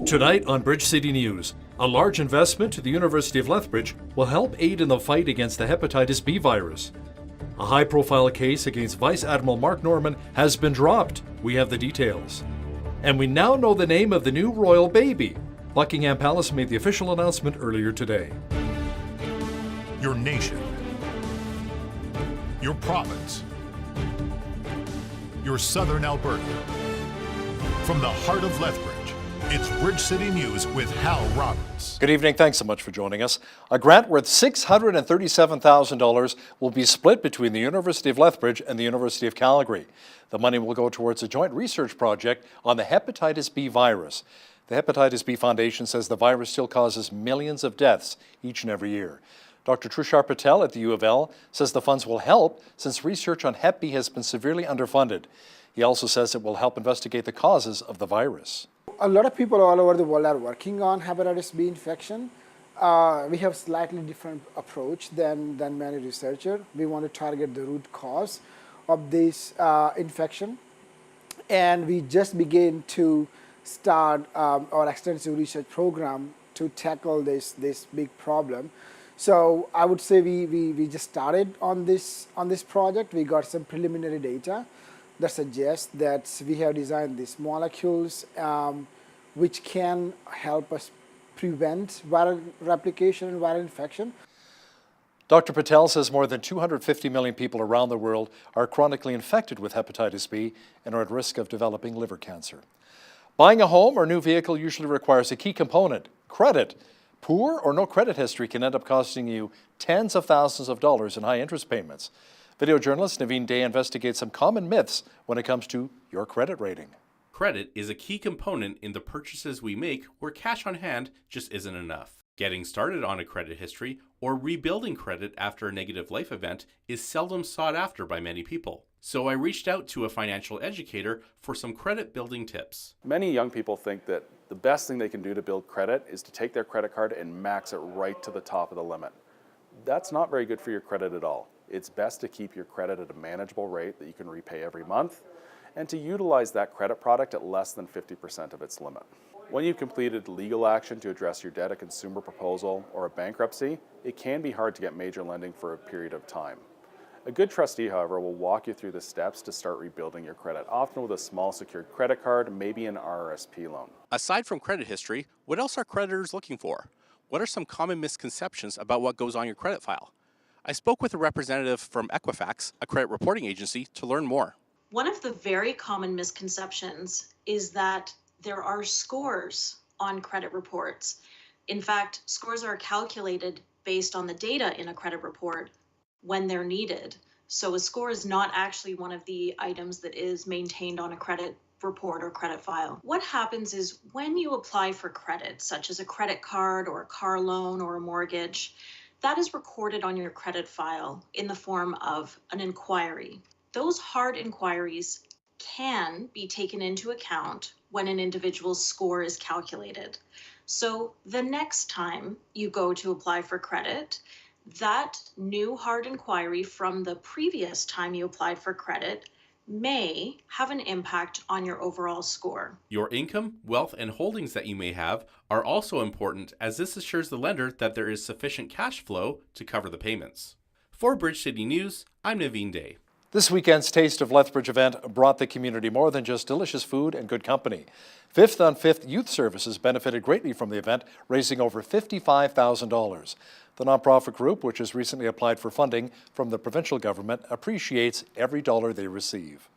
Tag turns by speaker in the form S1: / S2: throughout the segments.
S1: Tonight on Bridge City News, a large investment to the University of Lethbridge will help aid in the fight against the hepatitis B virus. A high-profile case against Vice Admiral Mark Norman has been dropped. We have the details. And we now know the name of the new royal baby. Buckingham Palace made the official announcement earlier today.
S2: Your nation, your province, your southern Alberta. From the heart of Lethbridge, it's Bridge City News with Hal Roberts.
S1: Good evening. Thanks so much for joining us. A grant worth $637,000 will be split between the University of Lethbridge and the University of Calgary. The money will go towards a joint research project on the hepatitis B virus. The Hepatitis B Foundation says the virus still causes millions of deaths each and every year. Dr. Tushar Patel at the U of L says the funds will help since research on Hep B has been severely underfunded. He also says it will help investigate the causes of the virus.
S3: A lot of people all over the world are working on hepatitis B infection. We have slightly different approach than many researchers. We want to target the root cause of this infection. And we just began to start our extensive research program to tackle this big problem. So I would say we just started on this project. We got some preliminary data that suggests that we have designed these molecules which can help us prevent viral replication and viral infection.
S1: Dr. Patel says more than 250 million people around the world are chronically infected with hepatitis B and are at risk of developing liver cancer. Buying a home or new vehicle usually requires a key component, credit. Poor or no credit history can end up costing you tens of thousands of dollars in high interest payments. Video journalist Naveen Day investigates some common myths when it comes to your credit rating.
S4: Credit is a key component in the purchases we make where cash on hand just isn't enough. Getting started on a credit history or rebuilding credit after a negative life event is seldom sought after by many people. So I reached out to a financial educator for some credit building tips.
S5: Many young people think that the best thing they can do to build credit is to take their credit card and max it right to the top of the limit. That's not very good for your credit at all. It's best to keep your credit at a manageable rate that you can repay every month and to utilize that credit product at less than 50% of its limit. When you've completed legal action to address your debt, a consumer proposal, or a bankruptcy, it can be hard to get major lending for a period of time. A good trustee, however, will walk you through the steps to start rebuilding your credit, often with a small secured credit card, maybe an RRSP loan.
S4: Aside from credit history, what else are creditors looking for? What are some common misconceptions about what goes on your credit file? I spoke with a representative from Equifax, a credit reporting agency, to learn more.
S6: One of the very common misconceptions is that there are scores on credit reports. In fact, scores are calculated based on the data in a credit report when they're needed. So a score is not actually one of the items that is maintained on a credit report or credit file. What happens is when you apply for credit, such as a credit card or a car loan or a mortgage, that is recorded on your credit file in the form of an inquiry. Those hard inquiries can be taken into account when an individual's score is calculated. So the next time you go to apply for credit, that new hard inquiry from the previous time you applied for credit may have an impact on your overall score.
S4: Your income, wealth, and holdings that you may have are also important, as this assures the lender that there is sufficient cash flow to cover the payments. For Bridge City News, I'm Naveen Day.
S1: This weekend's Taste of Lethbridge event brought the community more than just delicious food and good company. 5th on 5th Youth Services benefited greatly from the event, raising over $55,000. The nonprofit group, which has recently applied for funding from the provincial government, appreciates every dollar they receive.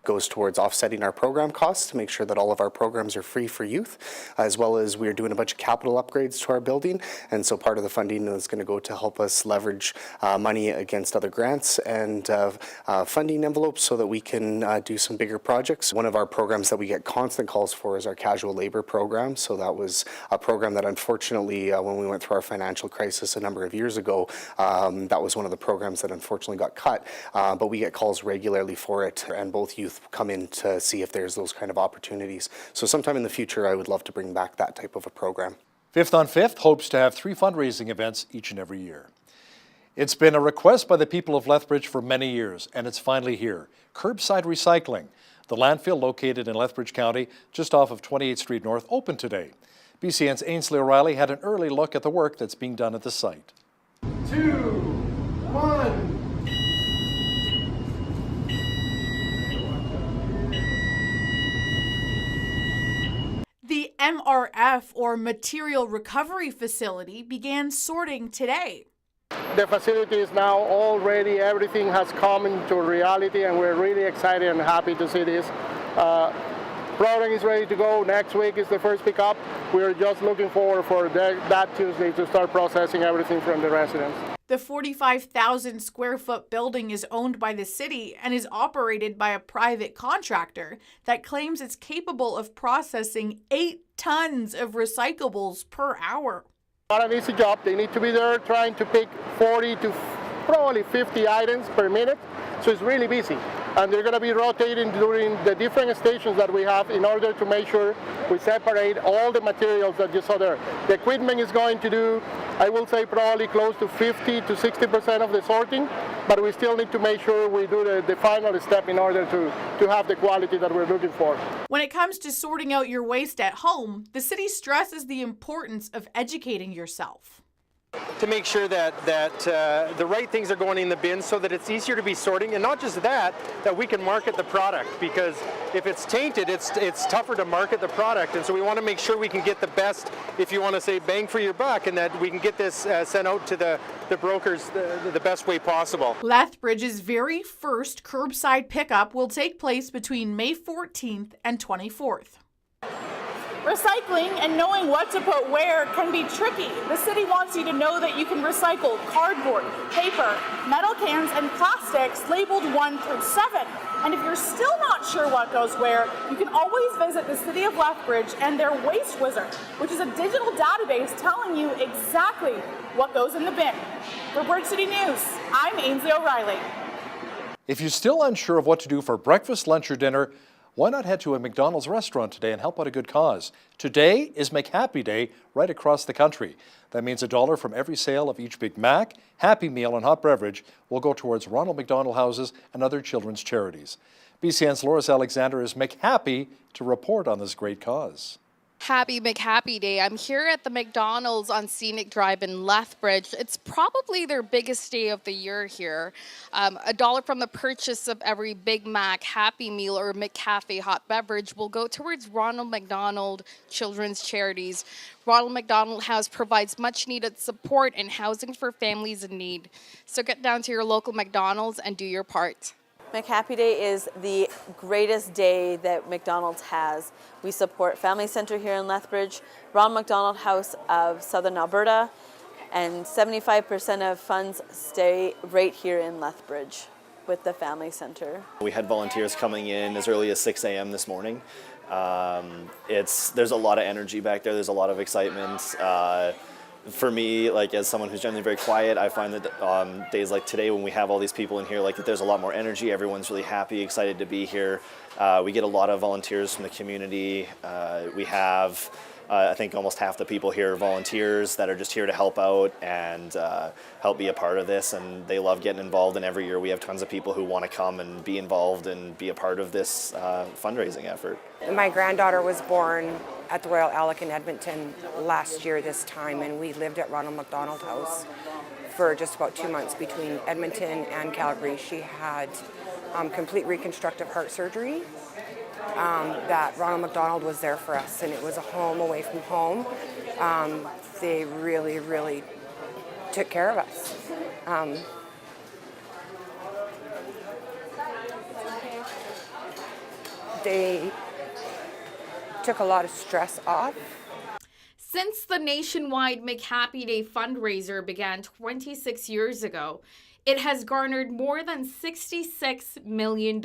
S7: Goes towards offsetting our program costs to make sure that all of our programs are free for youth, as well as we're doing a bunch of capital upgrades to our building, and so part of the funding is going to go to help us leverage money against other grants and funding envelopes so that we can do some bigger projects. One of our programs that we get constant calls for is our casual labor program. So that was a program that unfortunately when we went through our financial crisis a number of years ago, that was one of the programs that unfortunately got cut, but we get calls regularly for it, and both youth come in to see if there's those kind of opportunities. So sometime in the future, I would love to bring back that type of a program.
S1: 5th on 5th hopes to have 3 fundraising events each and every year. It's been a request by the people of Lethbridge for many years, and it's finally here. Curbside recycling. The landfill, located in Lethbridge County, just off of 28th Street North, opened today. BCN's Ainsley O'Reilly had an early look at the work that's being done at the site.
S8: 2, 1.
S9: The MRF, or Material Recovery Facility, began sorting today.
S8: The facility is now all ready. Everything has come into reality, and we're really excited and happy to see this. Product is ready to go. Next week is the first pickup. We're just looking forward for that Tuesday to start processing everything from the residents.
S9: The 45,000 square foot building is owned by the city and is operated by a private contractor that claims it's capable of processing 8 tons of recyclables per hour.
S8: Not an easy job. They need to be there trying to pick 40 to probably 50 items per minute, so it's really busy. And they're going to be rotating during the different stations that we have in order to make sure we separate all the materials that you saw there. The equipment is going to do, I will say, probably close to 50 to 60% of the sorting, but we still need to make sure we do the final step in order to have the quality that we're looking for.
S9: When it comes to sorting out your waste at home, the city stresses the importance of educating yourself.
S10: To make sure that the right things are going in the bin so that it's easier to be sorting, and not just that we can market the product, because if it's tainted, it's tougher to market the product, and so we want to make sure we can get the best, if you want to say, bang for your buck, and that we can get this sent out to the brokers the best way possible.
S9: Lethbridge's very first curbside pickup will take place between May 14th and 24th.
S11: Recycling and knowing what to put where can be tricky. The city wants you to know that you can recycle cardboard, paper, metal cans, and plastics labeled 1 through 7. And if you're still not sure what goes where, you can always visit the City of Lethbridge and their Waste Wizard, which is a digital database telling you exactly what goes in the bin. For Bridge City News, I'm Ainsley O'Reilly.
S1: If you're still unsure of what to do for breakfast, lunch, or dinner, why not head to a McDonald's restaurant today and help out a good cause? Today is McHappy Day right across the country. That means $1 from every sale of each Big Mac, Happy Meal, and hot beverage will go towards Ronald McDonald Houses and other children's charities. BCN's Loris Alexander is McHappy to report on this great cause.
S12: Happy McHappy Day. I'm here at the McDonald's on Scenic Drive in Lethbridge. It's probably their biggest day of the year here. $1 from the purchase of every Big Mac, Happy Meal, or McCafe hot beverage will go towards Ronald McDonald Children's Charities. Ronald McDonald House provides much needed support and housing for families in need. So get down to your local McDonald's and do your part.
S13: McHappy Day is the greatest day that McDonald's has. We support Family Centre here in Lethbridge, Ronald McDonald House of Southern Alberta, and 75% of funds stay right here in Lethbridge with the Family Centre.
S14: We had volunteers coming in as early as 6 a.m. this morning. There's a lot of energy back there, there's a lot of excitement. For me, like as someone who's generally very quiet, I find that days like today when we have all these people in here, like that there's a lot more energy. Everyone's really happy, excited to be here. We get a lot of volunteers from the community. We have, I think almost half the people here are volunteers that are just here to help out and help be a part of this, and they love getting involved, and every year we have tons of people who want to come and be involved and be a part of this fundraising effort.
S15: My granddaughter was born at the Royal Alec in Edmonton last year this time, and we lived at Ronald McDonald House for just about 2 months between Edmonton and Calgary. She had complete reconstructive heart surgery. That Ronald McDonald was there for us, and it was a home away from home. They really, really took care of us. They took a lot of stress off.
S12: Since the nationwide McHappy Day fundraiser began 26 years ago, it has garnered more than $66 million.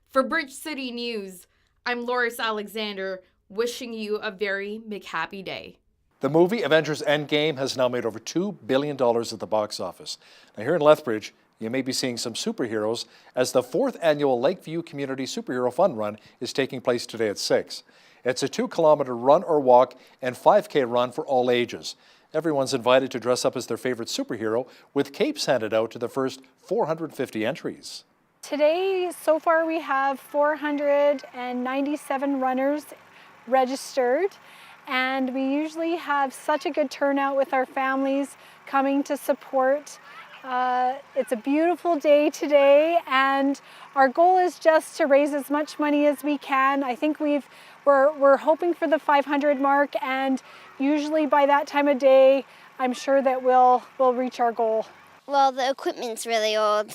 S12: For Bridge City News, I'm Loris Alexander, wishing you a very McHappy Day.
S1: The movie Avengers Endgame has now made over $2 billion at the box office. Now here in Lethbridge, you may be seeing some superheroes as the 4th annual Lakeview Community Superhero Fun Run is taking place today at 6. It's a 2-kilometer run or walk and 5K run for all ages. Everyone's invited to dress up as their favorite superhero with capes handed out to the first 450 entries.
S16: Today, so far, we have 497 runners registered, and we usually have such a good turnout with our families coming to support. It's a beautiful day today, and our goal is just to raise as much money as we can. I think we're hoping for the 500 mark, and usually by that time of day, I'm sure that we'll reach our goal.
S17: Well, the equipment's really old,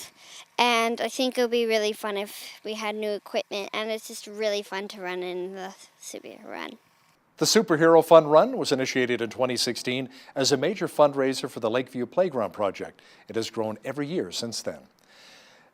S17: and I think it would be really fun if we had new equipment, and it's just really fun to run in the Super Run.
S1: The Superhero Fun Run was initiated in 2016 as a major fundraiser for the Lakeview Playground Project. It has grown every year since then.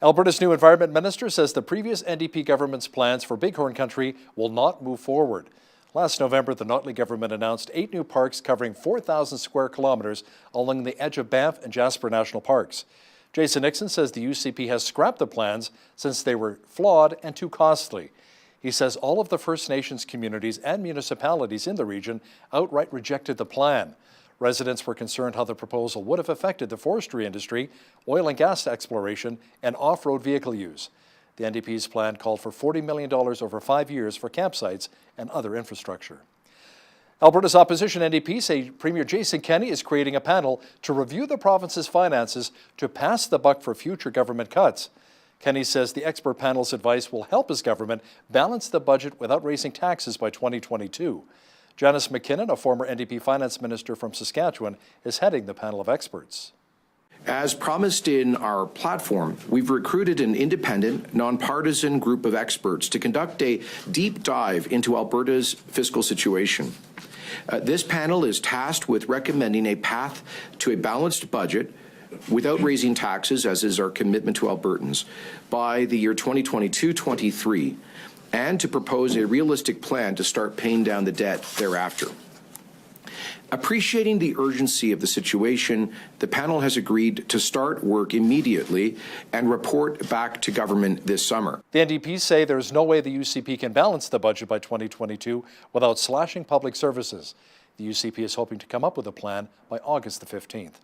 S1: Alberta's new Environment Minister says the previous NDP government's plans for Bighorn Country will not move forward. Last November, the Notley government announced 8 new parks covering 4,000 square kilometres along the edge of Banff and Jasper National Parks. Jason Nixon says the UCP has scrapped the plans since they were flawed and too costly. He says all of the First Nations communities and municipalities in the region outright rejected the plan. Residents were concerned how the proposal would have affected the forestry industry, oil and gas exploration, and off-road vehicle use. The NDP's plan called for $40 million over 5 years for campsites and other infrastructure. Alberta's opposition NDP say Premier Jason Kenney is creating a panel to review the province's finances to pass the buck for future government cuts. Kenney says the expert panel's advice will help his government balance the budget without raising taxes by 2022. Janice McKinnon, a former NDP finance minister from Saskatchewan, is heading the panel of experts.
S18: As promised in our platform, we've recruited an independent, nonpartisan group of experts to conduct a deep dive into Alberta's fiscal situation. This panel is tasked with recommending a path to a balanced budget without raising taxes, as is our commitment to Albertans, by the year 2022-23, and to propose a realistic plan to start paying down the debt thereafter. Appreciating the urgency of the situation, the panel has agreed to start work immediately and report back to government this summer.
S1: The NDP say there is no way the UCP can balance the budget by 2022 without slashing public services. The UCP is hoping to come up with a plan by August the 15th.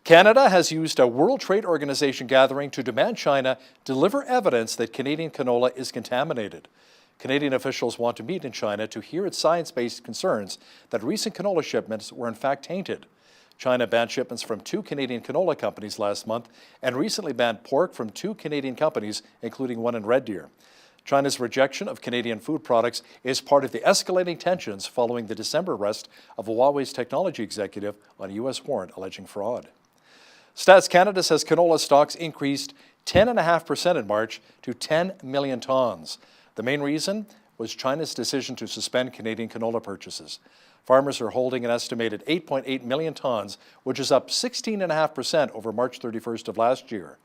S1: Canada has used a World Trade Organization gathering to demand China deliver evidence that Canadian canola is contaminated. Canadian officials want to meet in China to hear its science-based concerns that recent canola shipments were in fact tainted. China banned shipments from 2 Canadian canola companies last month and recently banned pork from 2 Canadian companies, including one in Red Deer. China's rejection of Canadian food products is part of the escalating tensions following the December arrest of Huawei's technology executive on a U.S. warrant alleging fraud. Stats Canada says canola stocks increased 10.5% in March to 10 million tons. The main reason was China's decision to suspend Canadian canola purchases. Farmers are holding an estimated 8.8 million tons, which is up 16.5% over March 31st of last year.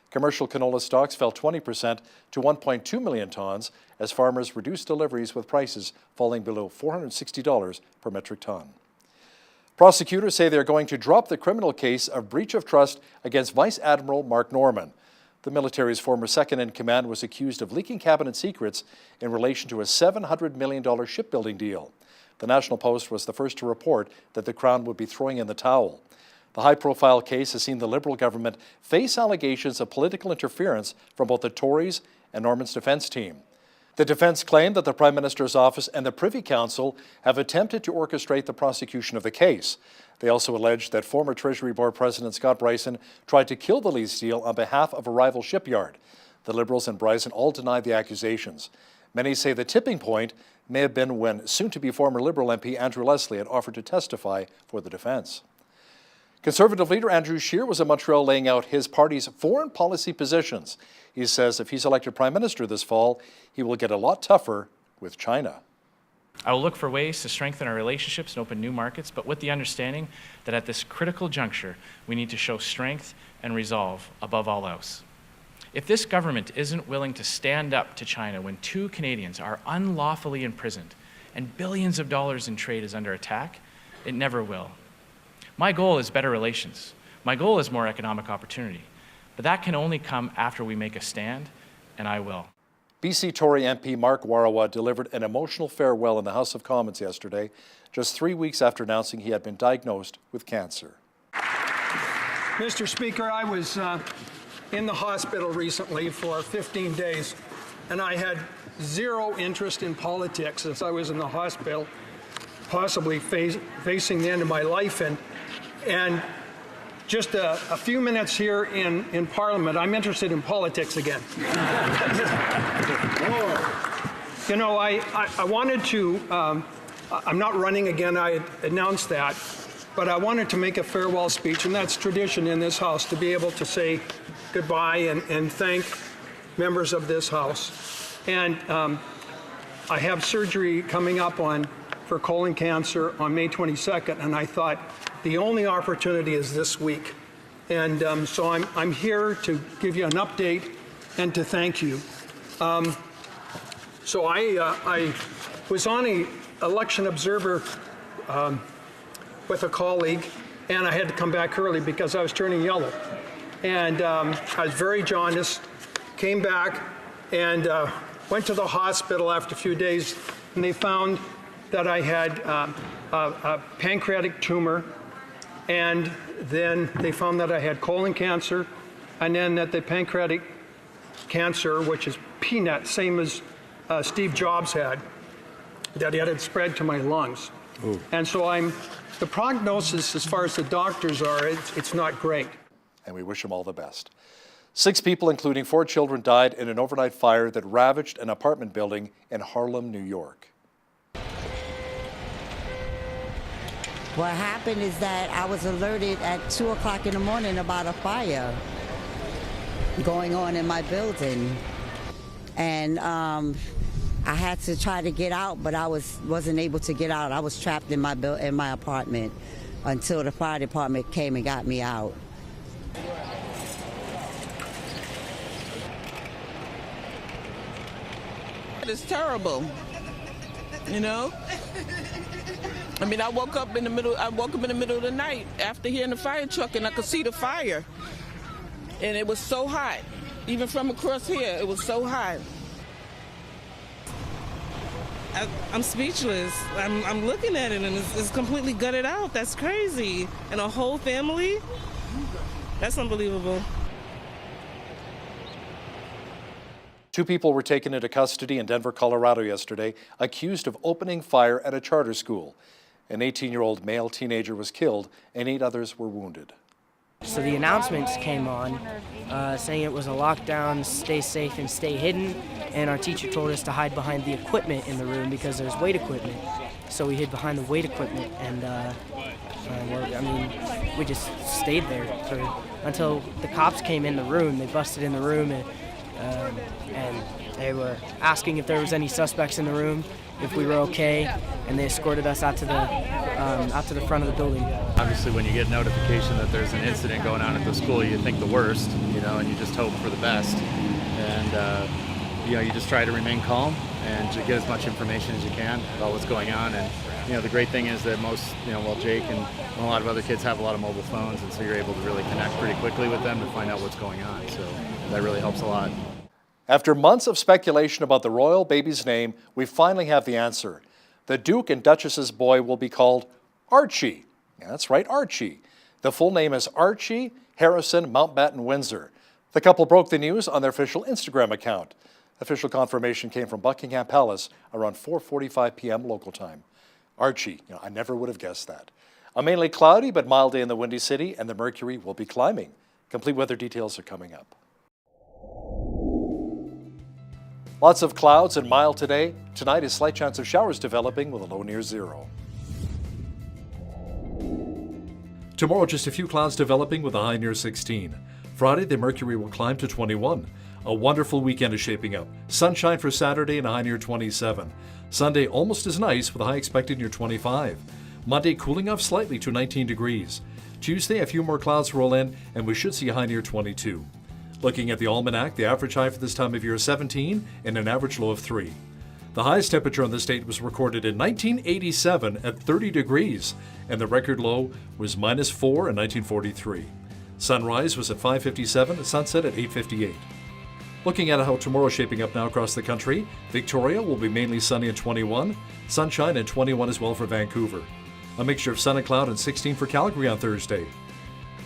S1: Commercial canola stocks fell 20% to 1.2 million tons as farmers reduced deliveries with prices falling below $460 per metric ton. Prosecutors say they're going to drop the criminal case of breach of trust against Vice Admiral Mark Norman. The military's former second-in-command was accused of leaking cabinet secrets in relation to a $700 million shipbuilding deal. The National Post was the first to report that the Crown would be throwing in the towel. The high-profile case has seen the Liberal government face allegations of political interference from both the Tories and Norman's defence team. The defence claimed that the Prime Minister's office and the Privy Council have attempted to orchestrate the prosecution of the case. They also alleged that former Treasury Board President Scott Bryson tried to kill the lease deal on behalf of a rival shipyard. The Liberals and Bryson all denied the accusations. Many say the tipping point may have been when soon-to-be former Liberal MP Andrew Leslie had offered to testify for the defence. Conservative leader Andrew Scheer was in Montreal laying out his party's foreign policy positions. He says if he's elected Prime Minister this fall, he will get a lot tougher with China.
S19: I will look for ways to strengthen our relationships and open new markets, but with the understanding that at this critical juncture, we need to show strength and resolve above all else. If this government isn't willing to stand up to China when 2 Canadians are unlawfully imprisoned and billions of dollars in trade is under attack, it never will. My goal is better relations. My goal is more economic opportunity. But that can only come after we make a stand, and I will.
S1: BC Tory MP Mark Warawa delivered an emotional farewell in the House of Commons yesterday, just 3 weeks after announcing he had been diagnosed with cancer.
S20: Mr. Speaker, I was in the hospital recently for 15 days, and I had zero interest in politics as I was in the hospital, possibly facing the end of my life. And just a few minutes here in Parliament, I'm interested in politics again. You know, I wanted to, I'm not running again, I announced that, but I wanted to make a farewell speech, and that's tradition in this House, to be able to say goodbye and thank members of this House. And I have surgery coming up for colon cancer on May 22nd, and I thought the only opportunity is this week. And so I'm here to give you an update and to thank you. So I was on an election observer with a colleague, and I had to come back early because I was turning yellow. And I was very jaundiced, came back, and went to the hospital after a few days, and they found that I had a pancreatic tumor, and then they found that I had colon cancer, and then that the pancreatic cancer, which is peanut, same as Steve Jobs had, that it had spread to my lungs. Ooh. And so the prognosis as far as the doctors are, it's not great.
S1: And we wish him all the best. 6 people, including 4 children, died in an overnight fire that ravaged an apartment building in Harlem, New York.
S21: What happened is that I was alerted at 2 o'clock in the morning about a fire going on in my building. And I had to try to get out, but I wasn't able to get out. I was trapped in my apartment until the fire department came and got me out.
S22: It's terrible, you know. I mean, I woke up in the middle of the night after hearing the fire truck, and I could see the fire, and it was so hot. Even from across here, it was so hot.
S23: I'm speechless. I'm looking at it, and it's completely gutted out. That's crazy. And a whole family? That's unbelievable.
S1: 2 people were taken into custody in Denver, Colorado yesterday, accused of opening fire at a charter school. An 18-year-old male teenager was killed, and 8 others were wounded.
S24: So the announcements came on saying it was a lockdown, stay safe and stay hidden, and our teacher told us to hide behind the equipment in the room because there's weight equipment. So we hid behind the weight equipment, and we just stayed there until the cops came in the room. They busted in the room, and they were asking if there was any suspects in the room, if we were okay, and they escorted us out to the front of the building.
S25: Obviously, when you get notification that there's an incident going on at the school, you think the worst, and you just hope for the best. And you just try to remain calm and to get as much information as you can about what's going on. And the great thing is that most, Jake and a lot of other kids have a lot of mobile phones, and so you're able to really connect pretty quickly with them to find out what's going on. So that really helps a lot.
S1: After months of speculation about the royal baby's name, we finally have the answer. The Duke and Duchess's boy will be called Archie. Yeah, that's right, Archie. The full name is Archie Harrison Mountbatten Windsor. The couple broke the news on their official Instagram account. Official confirmation came from Buckingham Palace around 4:45 p.m. local time. Archie, I never would have guessed that. A mainly cloudy but mild day in the Windy City, and the mercury will be climbing. Complete weather details are coming up. Lots of clouds and mild today. Tonight, a slight chance of showers developing with a low near 0. Tomorrow, just a few clouds developing with a high near 16. Friday, the mercury will climb to 21. A wonderful weekend is shaping up. Sunshine for Saturday and a high near 27. Sunday, almost as nice with a high expected near 25. Monday, cooling off slightly to 19 degrees. Tuesday, a few more clouds roll in, and we should see a high near 22. Looking at the almanac, the average high for this time of year is 17 and an average low of 3. The highest temperature on the state was recorded in 1987 at 30 degrees, and the record low was -4 in 1943. Sunrise was at 5:57 and sunset at 8:58. Looking at how tomorrow's shaping up now across the country, Victoria will be mainly sunny at 21, sunshine and 21 as well for Vancouver. A mixture of sun and cloud and 16 for Calgary on Thursday.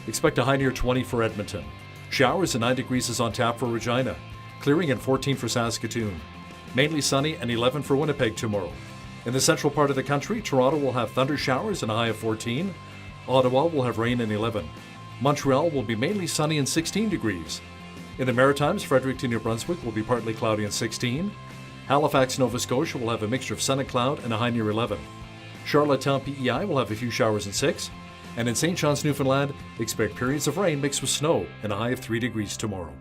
S1: Expect a high near 20 for Edmonton. Showers and 9 degrees is on tap for Regina. Clearing and 14 for Saskatoon. Mainly sunny and 11 for Winnipeg tomorrow. In the central part of the country, Toronto will have thunder showers and a high of 14. Ottawa will have rain and 11. Montreal will be mainly sunny and 16 degrees. In the Maritimes, Fredericton, New Brunswick will be partly cloudy and 16. Halifax, Nova Scotia will have a mixture of sun and cloud and a high near 11. Charlottetown, PEI will have a few showers and 6. And in St. John's, Newfoundland, expect periods of rain mixed with snow and a high of 3 degrees tomorrow.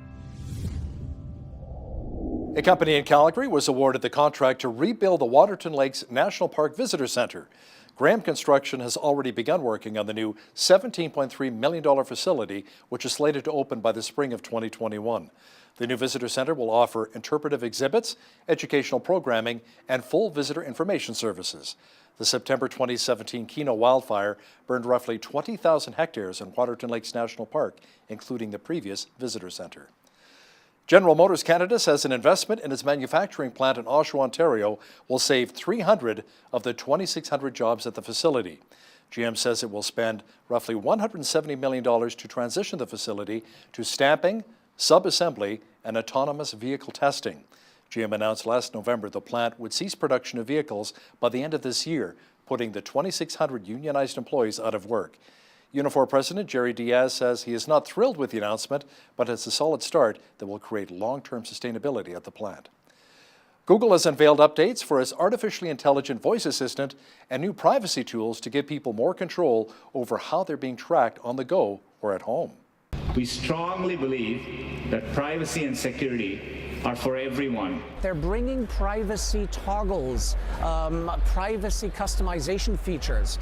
S1: A company in Calgary was awarded the contract to rebuild the Waterton Lakes National Park Visitor Centre. Graham Construction has already begun working on the new $17.3 million facility, which is slated to open by the spring of 2021. The new visitor center will offer interpretive exhibits, educational programming, and full visitor information services. The September 2017 Keno wildfire burned roughly 20,000 hectares in Waterton Lakes National Park, including the previous visitor center. General Motors Canada says an investment in its manufacturing plant in Oshawa, Ontario will save 300 of the 2,600 jobs at the facility. GM says it will spend roughly $170 million to transition the facility to stamping, sub-assembly, and autonomous vehicle testing. GM announced last November the plant would cease production of vehicles by the end of this year, putting the 2,600 unionized employees out of work. Unifor President Jerry Diaz says he is not thrilled with the announcement, but it's a solid start that will create long-term sustainability at the plant. Google has unveiled updates for its artificially intelligent voice assistant and new privacy tools to give people more control over how they're being tracked on the go or at home.
S2: We strongly believe that privacy and security are for everyone.
S3: They're bringing privacy toggles, privacy customization features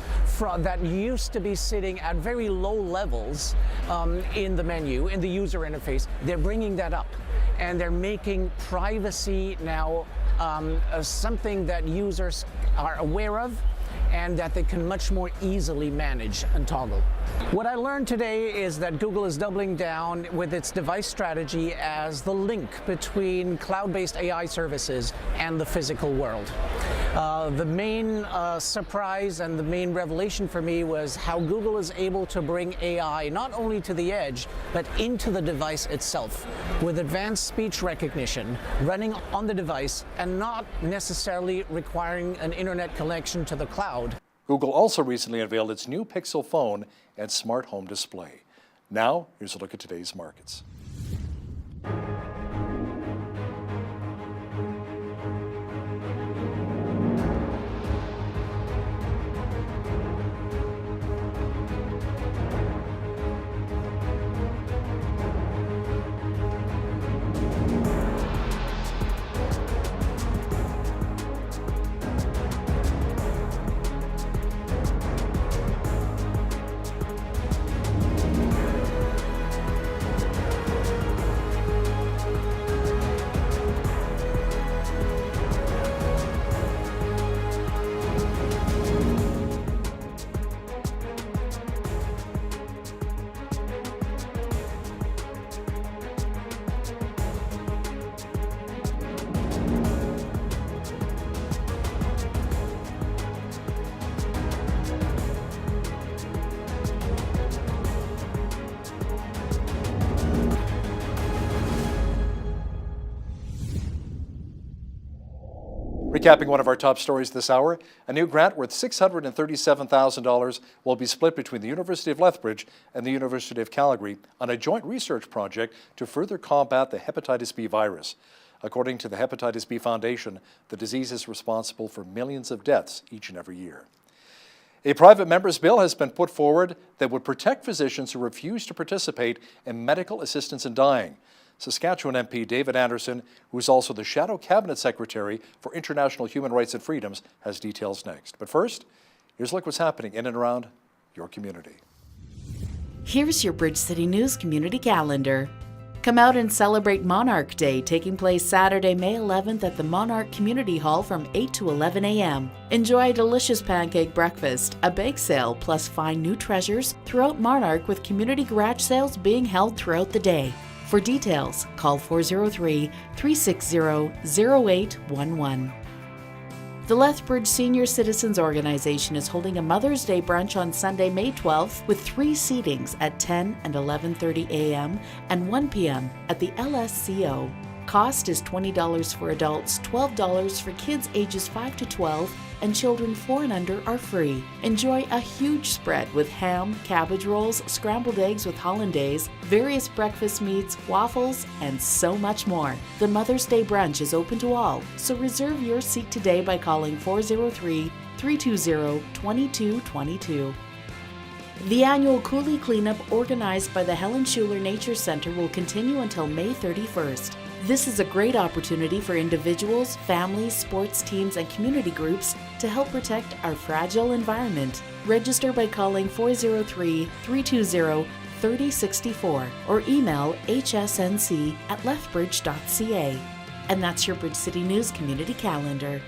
S3: that used to be sitting at very low levels in the menu, in the user interface. They're bringing that up, and they're making privacy now something that users are aware of and that they can much more easily manage and toggle. What I learned today is that Google is doubling down with its device strategy as the link between cloud-based AI services and the physical world. The main surprise and the main revelation for me was how Google is able to bring AI not only to the edge, but into the device itself, with advanced speech recognition running on the device and not necessarily requiring an internet connection to the cloud.
S1: Google also recently unveiled its new Pixel phone and smart home display. Now, here's a look at today's markets. Recapping one of our top stories this hour, a new grant worth $637,000 will be split between the University of Lethbridge and the University of Calgary on a joint research project to further combat the hepatitis B virus. According to the Hepatitis B Foundation, the disease is responsible for millions of deaths each and every year. A private member's bill has been put forward that would protect physicians who refuse to participate in medical assistance in dying. Saskatchewan MP David Anderson, who is also the Shadow Cabinet Secretary for International Human Rights and Freedoms, has details next. But first, here's a look what's happening in and around your community.
S4: Here's your Bridge City News community calendar. Come out and celebrate Monarch Day, taking place Saturday, May 11th at the Monarch Community Hall from 8 to 11 a.m. Enjoy a delicious pancake breakfast, a bake sale, plus find new treasures throughout Monarch with community garage sales being held throughout the day. For details, call 403-360-0811. The Lethbridge Senior Citizens Organization is holding a Mother's Day brunch on Sunday, May 12th with 3 seatings at 10 and 11:30 a.m. and 1 p.m. at the LSCO. Cost is $20 for adults, $12 for kids ages 5 to 12, and children 4 and under are free. Enjoy a huge spread with ham, cabbage rolls, scrambled eggs with hollandaise, various breakfast meats, waffles, and so much more. The Mother's Day brunch is open to all, so reserve your seat today by calling 403-320-2222. The annual Coulee Cleanup organized by the Helen Schuler Nature Center will continue until May 31st. This is a great opportunity for individuals, families, sports teams, and community groups to help protect our fragile environment. Register by calling 403-320-3064 or email hsnc@lethbridge.ca. And that's your Bridge City News Community Calendar.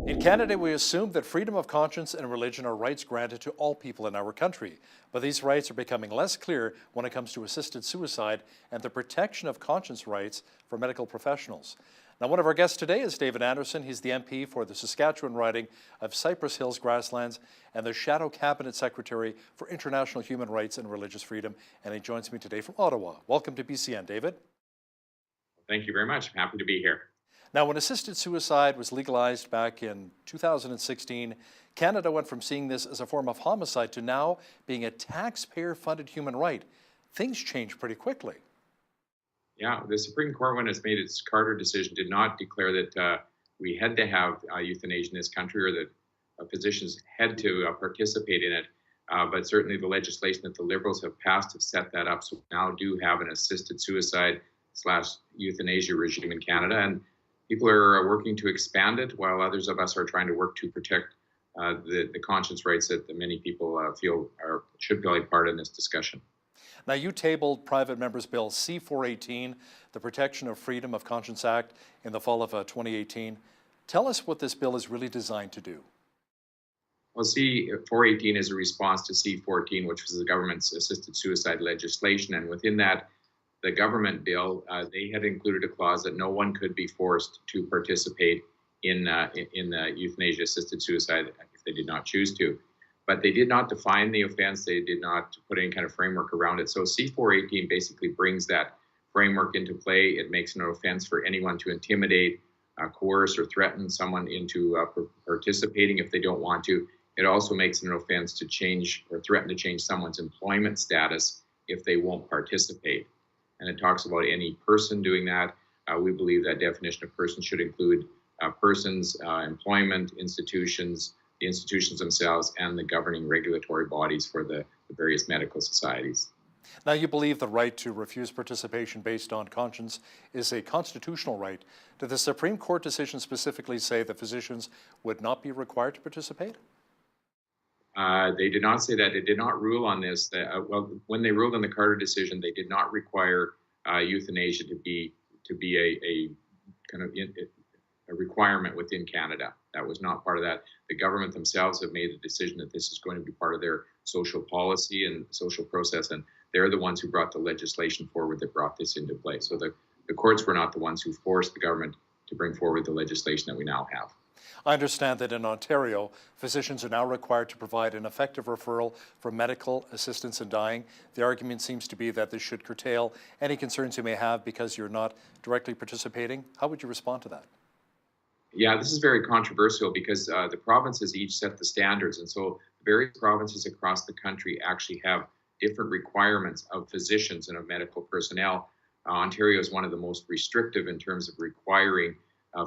S1: In Canada, we assume that freedom of conscience and religion are rights granted to all people in our country. But these rights are becoming less clear when it comes to assisted suicide and the protection of conscience rights for medical professionals. Now, one of our guests today is David Anderson. He's the MP for the Saskatchewan riding of Cypress Hills Grasslands and the Shadow Cabinet Secretary for International Human Rights and Religious Freedom. And he joins me today from Ottawa. Welcome to BCN, David.
S5: Thank you very much. I'm happy to be here.
S1: Now, when assisted suicide was legalized back in 2016, Canada went from seeing this as a form of homicide to now being a taxpayer-funded human right. Things changed pretty quickly.
S5: Yeah, the Supreme Court, when it's made its Carter decision, did not declare that we had to have euthanasia in this country or that physicians had to participate in it. But certainly the legislation that the Liberals have passed have set that up. So we now do have an assisted suicide/euthanasia regime in Canada. And people are working to expand it, while others of us are trying to work to protect the conscience rights that many people feel should play part in this discussion.
S1: Now, you tabled Private Members Bill C-418, the Protection of Freedom of Conscience Act, in the fall of 2018. Tell us what this bill is really designed to do.
S5: Well, C-418 is a response to C-14, which was the government's assisted suicide legislation. And within that, the government bill, they had included a clause that no one could be forced to participate in euthanasia-assisted suicide if they did not choose to. But they did not define the offense. They did not put any kind of framework around it. So C-418 basically brings that framework into play. It makes no offense for anyone to intimidate, coerce, or threaten someone into participating if they don't want to. It also makes it an offense to change or threaten to change someone's employment status if they won't participate. And it talks about any person doing that. We believe that definition of person should include persons, employment, institutions, the institutions themselves, and the governing regulatory bodies for the various medical societies.
S1: Now, you believe the right to refuse participation based on conscience is a constitutional right. Did the Supreme Court decision specifically say that physicians would not be required to participate?
S5: They did not say that. They did not rule on this. Well, when they ruled on the Carter decision, they did not require euthanasia to be a kind of a requirement within Canada. That was not part of that. The government themselves have made the decision that this is going to be part of their social policy and social process, and they're the ones who brought the legislation forward that brought this into play. So the courts were not the ones who forced the government to bring forward the legislation that we now have.
S1: I understand that in Ontario, physicians are now required to provide an effective referral for medical assistance in dying. The argument seems to be that this should curtail any concerns you may have because you're not directly participating. How would you respond to that?
S5: Yeah, this is very controversial because the provinces each set the standards. And so various provinces across the country actually have different requirements of physicians and of medical personnel. Ontario is one of the most restrictive in terms of requiring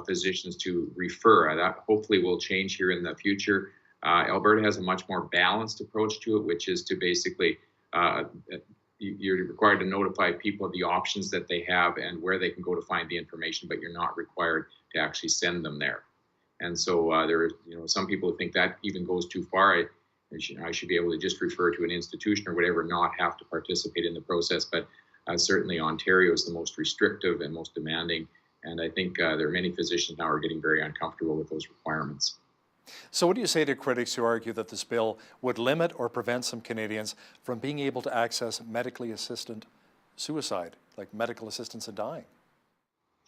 S5: physicians to refer. That hopefully will change here in the future. Alberta has a much more balanced approach to it, which is to basically, you're required to notify people of the options that they have and where they can go to find the information, but you're not required to actually send them there. And so there are, some people think that even goes too far. I should be able to just refer to an institution or whatever, not have to participate in the process. But certainly Ontario is the most restrictive and most demanding. And I think there are many physicians now are getting very uncomfortable with those requirements.
S1: So what do you say to critics who argue that this bill would limit or prevent some Canadians from being able to access medically assisted suicide, like medical assistance in dying?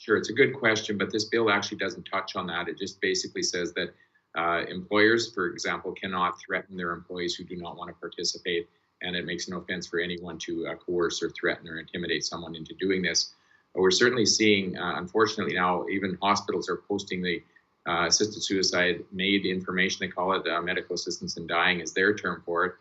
S5: Sure, it's a good question, but this bill actually doesn't touch on that. It just basically says that employers, for example, cannot threaten their employees who do not want to participate, and it makes no offense for anyone to coerce or threaten or intimidate someone into doing this. But we're certainly seeing, unfortunately now, even hospitals are posting the assisted suicide MAID information. They call it medical assistance in dying is their term for it.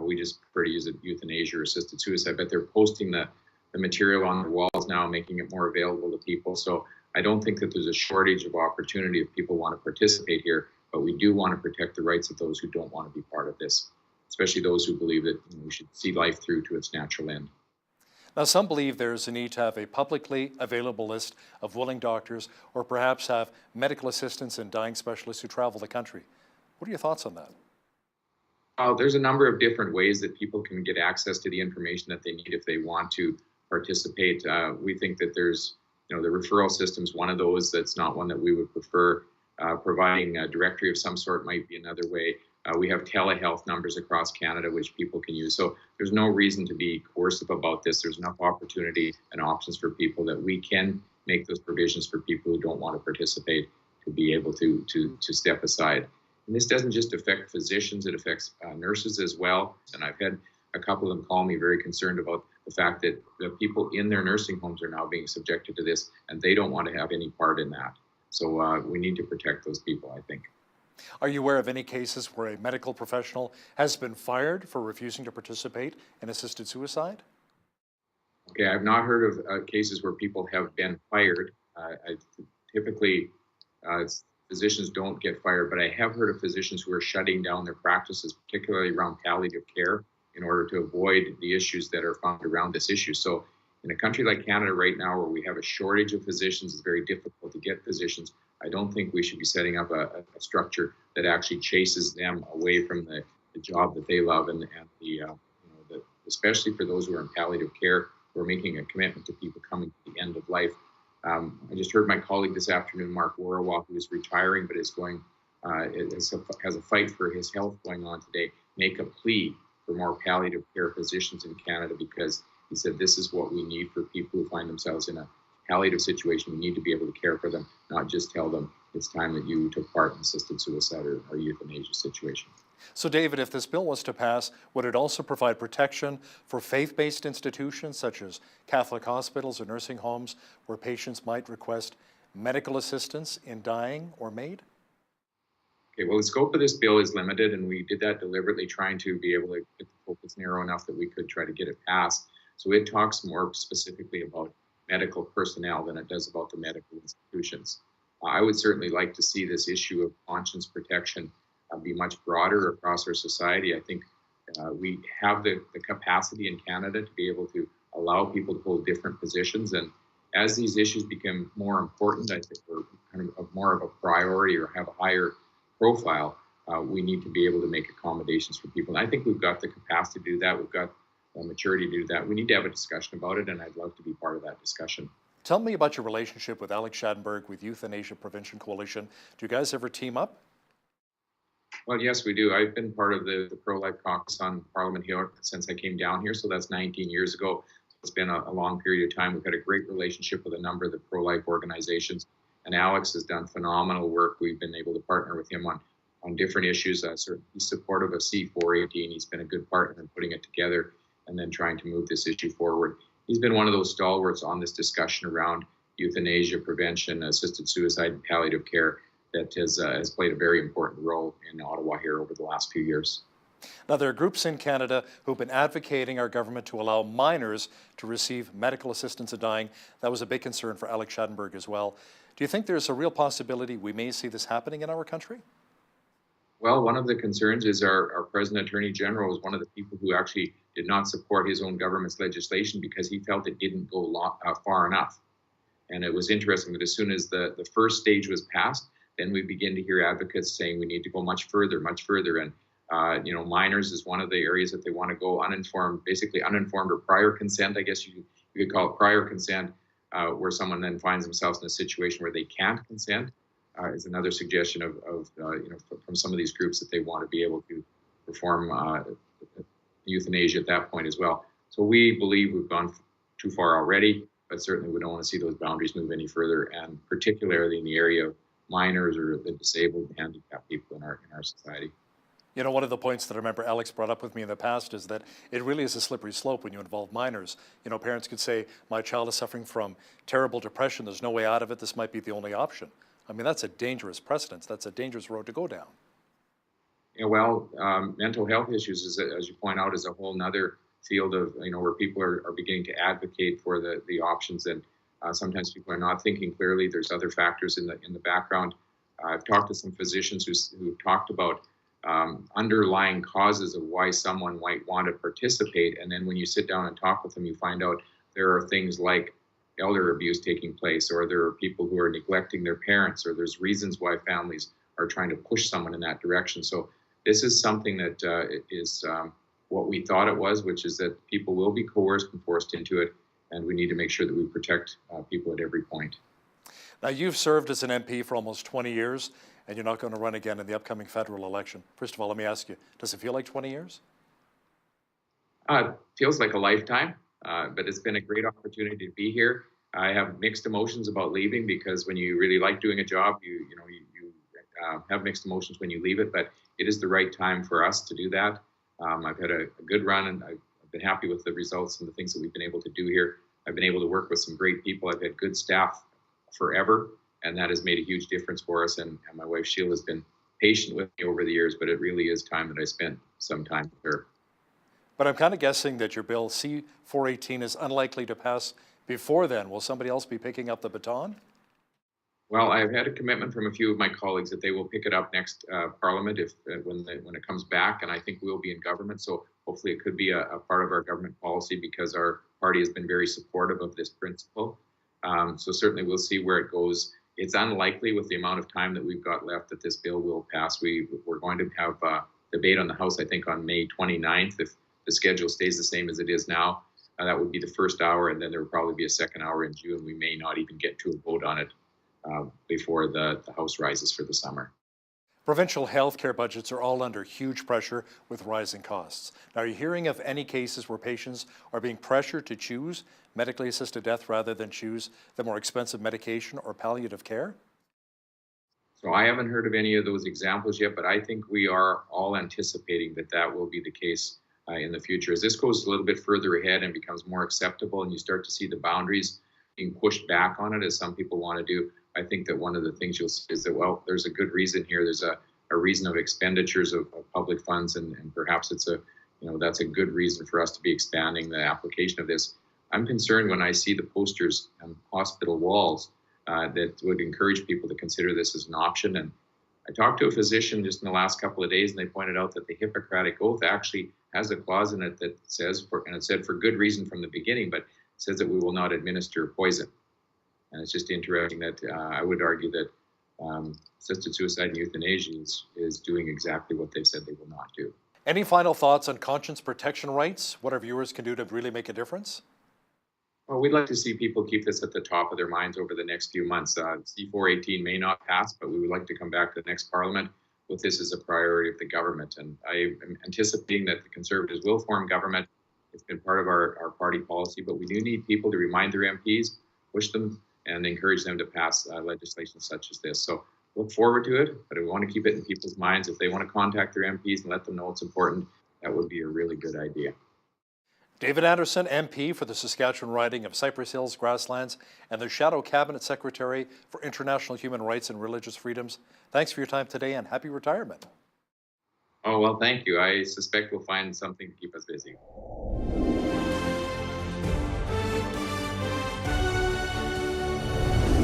S5: We just prefer to use it euthanasia or assisted suicide, but they're posting the material on their walls now, making it more available to people. So I don't think that there's a shortage of opportunity if people want to participate here, but we do want to protect the rights of those who don't want to be part of this, especially those who believe that we should see life through to its natural end.
S1: Now, some believe there's a need to have a publicly available list of willing doctors, or perhaps have medical assistants and dying specialists who travel the country. What are your thoughts on that?
S5: There's a number of different ways that people can get access to the information that they need if they want to participate. We think that there's, the referral system's one of those. That's not one that we would prefer. Providing a directory of some sort might be another way. We have telehealth numbers across Canada which people can use. So there's no reason to be coercive about this. There's enough opportunity and options for people that we can make those provisions for people who don't want to participate to be able to step aside. And this doesn't just affect physicians, it affects nurses as well. And I've had a couple of them call me very concerned about the fact that the people in their nursing homes are now being subjected to this, and they don't want to have any part in that. So we need to protect those people, I think.
S1: Are you aware of any cases where a medical professional has been fired for refusing to participate in assisted suicide?
S5: Okay, I've not heard of cases where people have been fired. Typically, physicians don't get fired, but I have heard of physicians who are shutting down their practices, particularly around palliative care, in order to avoid the issues that are found around this issue. So in a country like Canada right now, where we have a shortage of physicians, it's very difficult to get physicians. I don't think we should be setting up a structure that actually chases them away from the job that they love, and especially for those who are in palliative care, who are making a commitment to people coming to the end of life. I just heard my colleague this afternoon, Mark Warawa, who is retiring but is going, has a fight for his health going on today, make a plea for more palliative care physicians in Canada, because he said this is what we need for people who find themselves in a palliative situation. We need to be able to care for them, not just tell them it's time that you took part in assisted suicide or euthanasia situation.
S1: So David, if this bill was to pass, would it also provide protection for faith-based institutions such as Catholic hospitals or nursing homes where patients might request medical assistance in dying or MAID?
S5: Okay, well, the scope of this bill is limited, and we did that deliberately, trying to be able to get the focus narrow enough that we could try to get it passed. So it talks more specifically about medical personnel than it does about the medical institutions. I would certainly like to see this issue of conscience protection be much broader across our society. I think we have the capacity in Canada to be able to allow people to hold different positions. And as these issues become more important, I think we're kind of more of a priority or have a higher profile, we need to be able to make accommodations for people. And I think we've got the capacity to do that. We've got the maturity to do that. We need to have a discussion about it, and I'd love to be part of that discussion.
S1: Tell me about your relationship with Alex Schadenberg with Euthanasia Prevention Coalition. Do you guys ever team up?
S5: Well, yes, we do. I've been part of the pro-life caucus on Parliament Hill since I came down here, so that's 19 years ago. It's been a long period of time. We've had a great relationship with a number of the pro-life organizations, and Alex has done phenomenal work. We've been able to partner with him on different issues. He's supportive of C418. He's been a good partner in putting it together and then trying to move this issue forward. He's been one of those stalwarts on this discussion around euthanasia prevention, assisted suicide, and palliative care that has played a very important role in Ottawa here over the last few years.
S1: Now, there are groups in Canada who've been advocating our government to allow minors to receive medical assistance in dying. That was a big concern for Alex Schadenberg as well. Do you think there's a real possibility we may see this happening in our country?
S5: Well, one of the concerns is our President Attorney General was one of the people who actually did not support his own government's legislation because he felt it didn't go far enough. And it was interesting that as soon as the first stage was passed, then we begin to hear advocates saying we need to go much further. And, minors is one of the areas that they want to go basically uninformed or prior consent, I guess you could call it prior consent, where someone then finds themselves in a situation where they can't consent, is another suggestion from some of these groups that they want to be able to perform euthanasia at that point as well. So we believe we've gone too far already, but certainly we don't want to see those boundaries move any further, and particularly in the area of minors or the disabled, handicapped people in our society.
S1: You know, one of the points that I remember Alex brought up with me in the past is that it really is a slippery slope when you involve minors. You know, parents could say, my child is suffering from terrible depression, there's no way out of it, this might be the only option. I mean, that's a dangerous precedence. That's a dangerous road to go down.
S5: Yeah, well, mental health issues, as you point out, is a whole nother field of, where people are beginning to advocate for the options, and sometimes people are not thinking clearly. There's other factors in the background. I've talked to some physicians who talked about underlying causes of why someone might want to participate, and then when you sit down and talk with them, you find out there are things like elder abuse taking place, or there are people who are neglecting their parents, or there's reasons why families are trying to push someone in that direction. So this is something that is what we thought it was, which is that people will be coerced and forced into it, and we need to make sure that we protect people at every point.
S1: Now, you've served as an MP for almost 20 years, and you're not going to run again in the upcoming federal election. First of all, let me ask you, does it feel like 20 years?
S5: It feels like a lifetime, but it's been a great opportunity to be here. I have mixed emotions about leaving, because when you really like doing a job, you have mixed emotions when you leave it, but it is the right time for us to do that. I've had a good run, and I've been happy with the results and the things that we've been able to do here. I've been able to work with some great people. I've had good staff forever, and that has made a huge difference for us. And my wife Sheila has been patient with me over the years, but it really is time that I spent some time with her.
S1: But I'm kind of guessing that your bill C-418 is unlikely to pass before then. Will somebody else be picking up the baton?
S5: Well, I've had a commitment from a few of my colleagues that they will pick it up next Parliament when it comes back, and I think we'll be in government. So hopefully it could be a part of our government policy, because our party has been very supportive of this principle. So certainly we'll see where it goes. It's unlikely, with the amount of time that we've got left, that this bill will pass. We're going to have a debate on the House, I think, on May 29th. If the schedule stays the same as it is now, that would be the first hour, and then there will probably be a second hour in June. We may not even get to a vote on it before the House rises for the summer.
S1: Provincial health care budgets are all under huge pressure with rising costs. Now, are you hearing of any cases where patients are being pressured to choose medically assisted death rather than choose the more expensive medication or palliative care?
S5: So I haven't heard of any of those examples yet, but I think we are all anticipating that will be the case in the future. As this goes a little bit further ahead and becomes more acceptable, and you start to see the boundaries being pushed back on it, as some people want to do, I think that one of the things you'll see is that, well, there's a good reason here. There's a reason of expenditures of public funds, and perhaps that's a good reason for us to be expanding the application of this. I'm concerned when I see the posters on hospital walls that would encourage people to consider this as an option. And I talked to a physician just in the last couple of days, and they pointed out that the Hippocratic Oath actually has a clause in it that says, and it said for good reason from the beginning, but it says that we will not administer poison. And it's just interesting that I would argue that assisted suicide and euthanasia is doing exactly what they've said they will not do.
S1: Any final thoughts on conscience protection rights? What our viewers can do to really make a difference?
S5: Well, we'd like to see people keep this at the top of their minds over the next few months. C-418 may not pass, but we would like to come back to the next Parliament with this as a priority of the government. And I am anticipating that the Conservatives will form government. It's been part of our party policy, but we do need people to remind their MPs, push them, and encourage them to pass legislation such as this. So look forward to it, but we want to keep it in people's minds. If they want to contact their MPs and let them know it's important, that would be a really good idea.
S1: David Anderson, MP for the Saskatchewan riding of Cypress Hills Grasslands and the Shadow Cabinet Secretary for International Human Rights and Religious Freedoms. Thanks for your time today, and happy retirement.
S5: Oh, well, thank you. I suspect we'll find something to keep us busy.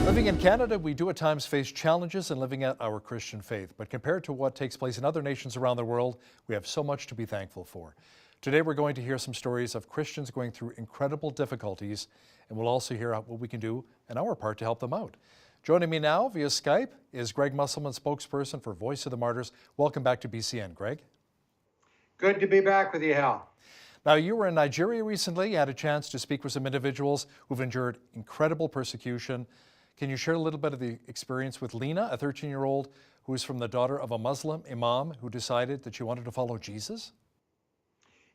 S1: Living in Canada, we do at times face challenges in living out our Christian faith, but compared to what takes place in other nations around the world, we have so much to be thankful for. Today, we're going to hear some stories of Christians going through incredible difficulties, and we'll also hear what we can do in our part to help them out. Joining me now via Skype is Greg Musselman, spokesperson for Voice of the Martyrs. Welcome back to BCN, Greg.
S6: Good to be back with you, Hal.
S1: Now, you were in Nigeria recently. You had a chance to speak with some individuals who've endured incredible persecution. Can you share a little bit of the experience with Lena, a 13-year-old who is from the daughter of a Muslim imam who decided that she wanted to follow Jesus?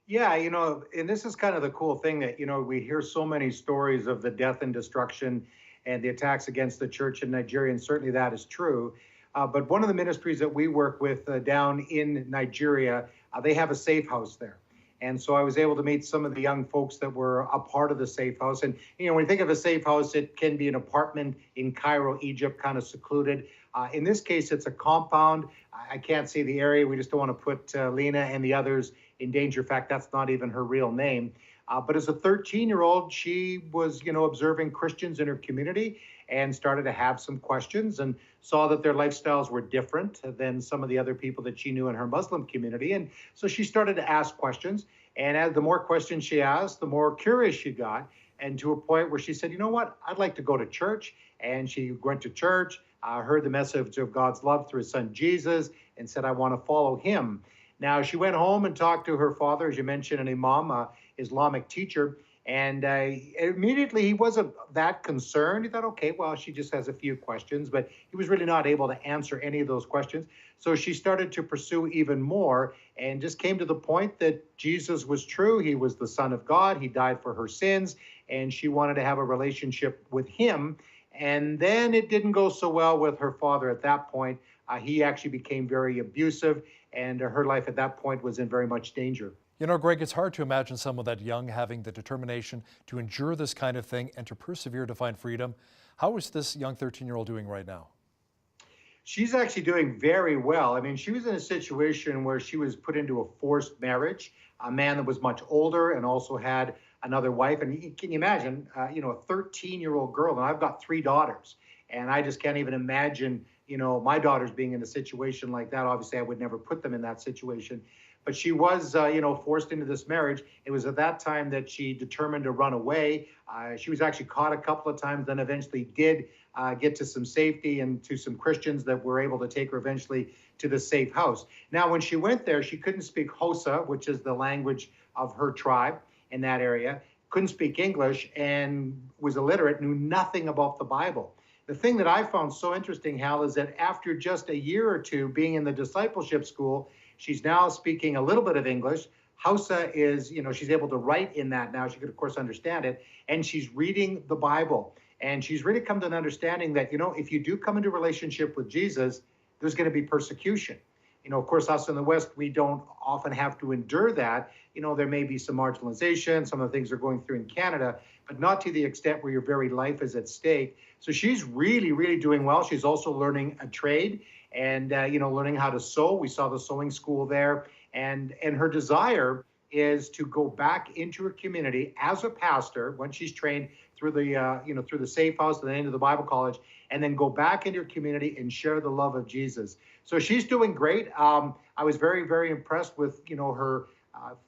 S6: Yeah, and this is kind of the cool thing that, we hear so many stories of the death and destruction and the attacks against the church in Nigeria, and certainly that is true. But one of the ministries that we work with down in Nigeria, they have a safe house there. And so I was able to meet some of the young folks that were a part of the safe house. And, when you think of a safe house, it can be an apartment in Cairo, Egypt, kind of secluded. In this case, it's a compound. I can't see the area. We just don't want to put Lena and the others in danger. In fact, that's not even her real name. But as a 13-year-old, she was, observing Christians in her community and started to have some questions and saw that their lifestyles were different than some of the other people that she knew in her Muslim community. And so she started to ask questions. And as the more questions she asked, the more curious she got. And to a point where she said, you know what, I'd like to go to church. And she went to church, heard the message of God's love through his son Jesus, and said, I want to follow him. Now, she went home and talked to her father, as you mentioned, an imam, Islamic teacher. And immediately he wasn't that concerned. He thought, okay, well, she just has a few questions, but he was really not able to answer any of those questions. So she started to pursue even more and just came to the point that Jesus was true. He was the Son of God. He died for her sins, and she wanted to have a relationship with him. And then it didn't go so well with her father at that point. He actually became very abusive, and her life at that point was in very much danger.
S1: Greg, it's hard to imagine someone that young having the determination to endure this kind of thing and to persevere to find freedom. How is this young 13-year-old doing right now?
S6: She's actually doing very well. I mean, she was in a situation where she was put into a forced marriage, a man that was much older and also had another wife. And can you imagine, a 13-year-old girl, and I've got 3 daughters, and I just can't even imagine, my daughters being in a situation like that. Obviously, I would never put them in that situation. But she was, forced into this marriage. It was at that time that she determined to run away. She was actually caught a couple of times, then eventually did get to some safety and to some Christians that were able to take her eventually to the safe house. Now, when she went there, she couldn't speak Hausa, which is the language of her tribe in that area, couldn't speak English, and was illiterate, knew nothing about the Bible. The thing that I found so interesting, Hal, is that after just a year or two being in the discipleship school, she's now speaking a little bit of English. Hausa is, she's able to write in that now. She could, of course, understand it. And she's reading the Bible. And she's really come to an understanding that, if you do come into a relationship with Jesus, there's going to be persecution. Of course, us in the West, we don't often have to endure that. There may be some marginalization, some of the things they're going through in Canada, but not to the extent where your very life is at stake. So she's really, really doing well. She's also learning a trade and, learning how to sew. We saw the sewing school there. And her desire is to go back into her community as a pastor when she's trained through the, through the safe house and then into the Bible college, and then go back into her community and share the love of Jesus. So she's doing great. I was very, very impressed with, her,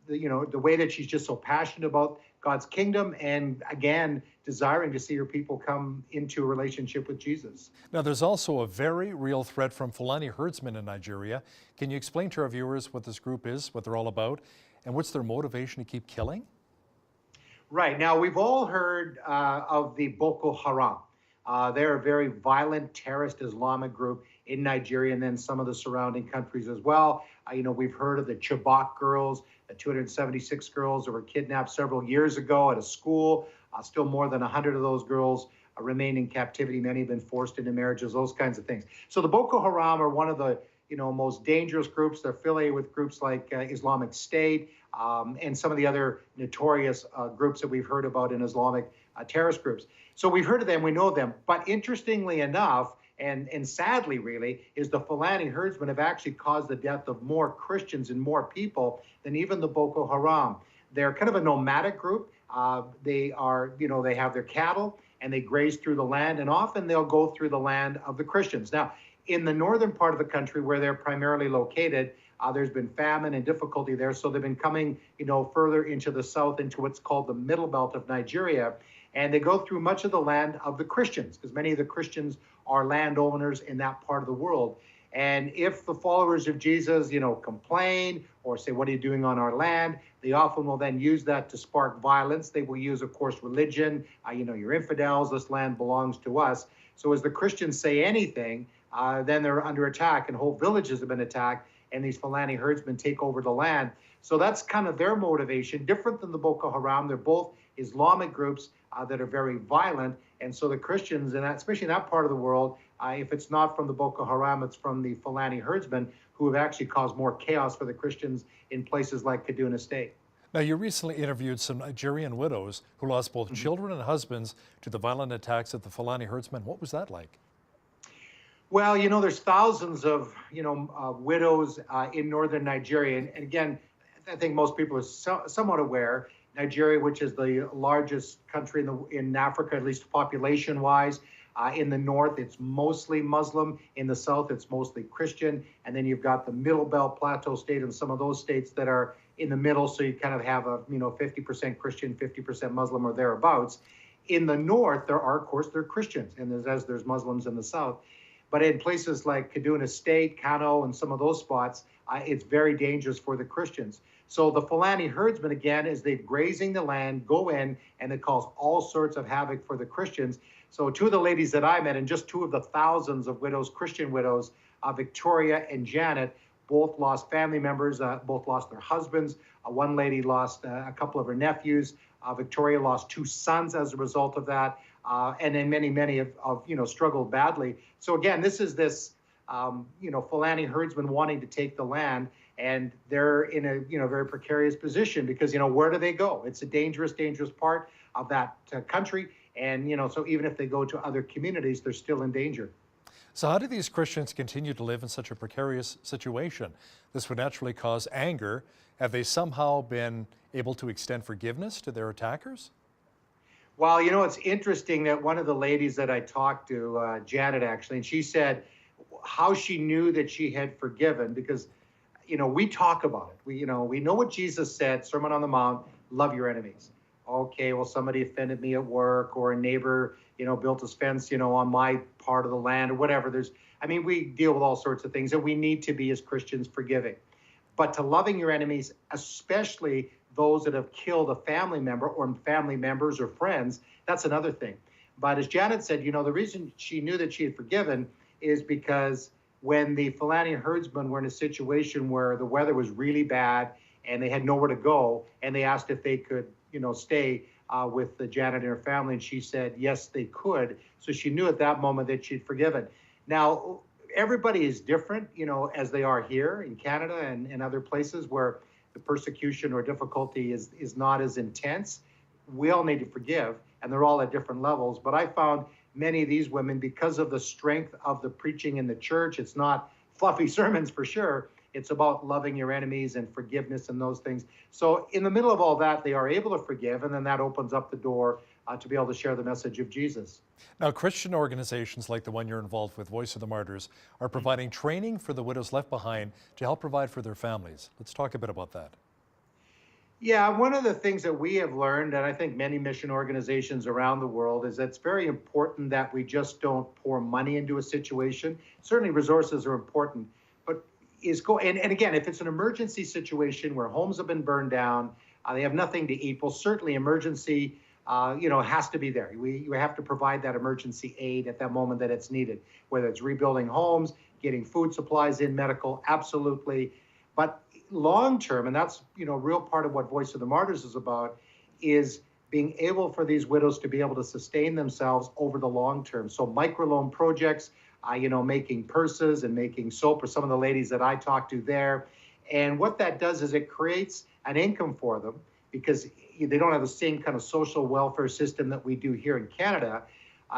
S6: the way that she's just so passionate about God's kingdom and, again, desiring to see her people come into a relationship with Jesus.
S1: Now, there's also a very real threat from Fulani herdsmen in Nigeria. Can you explain to our viewers what this group is, what they're all about, and what's their motivation to keep killing?
S6: Right. Now, we've all heard of the Boko Haram. They're a very violent terrorist Islamic group in Nigeria and then some of the surrounding countries as well. We've heard of the Chibok girls, the 276 girls that were kidnapped several years ago at a school. Still more than 100 of those girls remain in captivity. Many have been forced into marriages, those kinds of things. So the Boko Haram are one of the most dangerous groups. They're affiliated with groups like Islamic State and some of the other notorious groups that we've heard about in Islamic terrorist groups. So we've heard of them, we know them. But interestingly enough, and sadly really, is the Fulani herdsmen have actually caused the death of more Christians and more people than even the Boko Haram. They're kind of a nomadic group. They are, they have their cattle and they graze through the land, and often they'll go through the land of the Christians. Now, in the northern part of the country where they're primarily located, there's been famine and difficulty there. So they've been coming, further into the south, into what's called the middle belt of Nigeria. And they go through much of the land of the Christians, because many of the Christians are landowners in that part of the world. And if the followers of Jesus, complain or say, what are you doing on our land? They often will then use that to spark violence. They will use, of course, religion. You're infidels, this land belongs to us. So as the Christians say anything, then they're under attack, and whole villages have been attacked. and these Fulani herdsmen take over the land. So that's kind of their motivation, different than the Boko Haram. They're both Islamic groups that are very violent. And so the Christians, and especially in that part of the world, if it's not from the Boko Haram, it's from the Fulani herdsmen, who have actually caused more chaos for the Christians in places like Kaduna State.
S1: Now, you recently interviewed some Nigerian widows who lost both children and husbands to the violent attacks of the Fulani herdsmen. What was that like?
S6: Well, there's thousands of, widows in northern Nigeria. And again, I think most people are somewhat aware, Nigeria, which is the largest country in Africa, at least population-wise. In the north, it's mostly Muslim. In the south, it's mostly Christian. And then you've got the Middle Belt Plateau State and some of those states that are in the middle. So you kind of have a 50% Christian, 50% Muslim or thereabouts. In the north, there are Christians, and there's Muslims in the south. But in places like Kaduna State, Kano, and some of those spots, it's very dangerous for the Christians. So the Fulani herdsmen, again, as they're grazing the land, go in, and it causes all sorts of havoc for the Christians. So two of the ladies that I met, and just two of the thousands of widows, Christian widows, Victoria and Janet, both lost family members, both lost their husbands. One lady lost a couple of her nephews. Victoria lost two sons as a result of that. And then many have struggled badly. So again, this is Fulani herdsmen wanting to take the land, and they're in a very precarious position because where do they go? It's a dangerous part of that country, and so even if they go to other communities, they're still in danger.
S1: So how do these Christians continue to live in such a precarious situation? This would naturally cause anger. Have they somehow been able to extend forgiveness to their attackers?
S6: Well, it's interesting that one of the ladies that I talked to, Janet actually, and she said how she knew that she had forgiven because, we talk about it. We know what Jesus said, Sermon on the Mount, love your enemies. Okay, well, somebody offended me at work, or a neighbor, built his fence, on my part of the land, or whatever. We deal with all sorts of things, and we need to be, as Christians, forgiving. But to loving your enemies, especially those that have killed a family member or family members or friends, that's another thing. But as Janet said, the reason she knew that she had forgiven is because when the Fulani herdsmen were in a situation where the weather was really bad and they had nowhere to go, and they asked if they could, stay with Janet and her family, and she said yes, they could. So she knew at that moment that she'd forgiven. Now, everybody is different, as they are here in Canada and other places where the persecution or difficulty is not as intense. We all need to forgive, and they're all at different levels. But I found many of these women, because of the strength of the preaching in the church, it's not fluffy sermons for sure. It's about loving your enemies and forgiveness and those things. So in the middle of all that, they are able to forgive, and then that opens up the door to be able to share the message of Jesus.
S1: Now, Christian organizations like the one you're involved with, Voice of the Martyrs, are providing training for the widows left behind to help provide for their families. Let's talk a bit about that.
S6: Yeah, one of the things that we have learned, and I think many mission organizations around the world, is that it's very important that we just don't pour money into a situation. Certainly resources are important, but and again, if it's an emergency situation where homes have been burned down, they have nothing to eat, well, certainly emergency has to be there. We have to provide that emergency aid at that moment that it's needed, whether it's rebuilding homes, getting food supplies in, medical, absolutely. But long term, and that's real part of what Voice of the Martyrs is about, is being able for these widows to be able to sustain themselves over the long term. So microloan projects, making purses and making soap for some of the ladies that I talked to there. And what that does is it creates an income for them, because they don't have the same kind of social welfare system that we do here in Canada.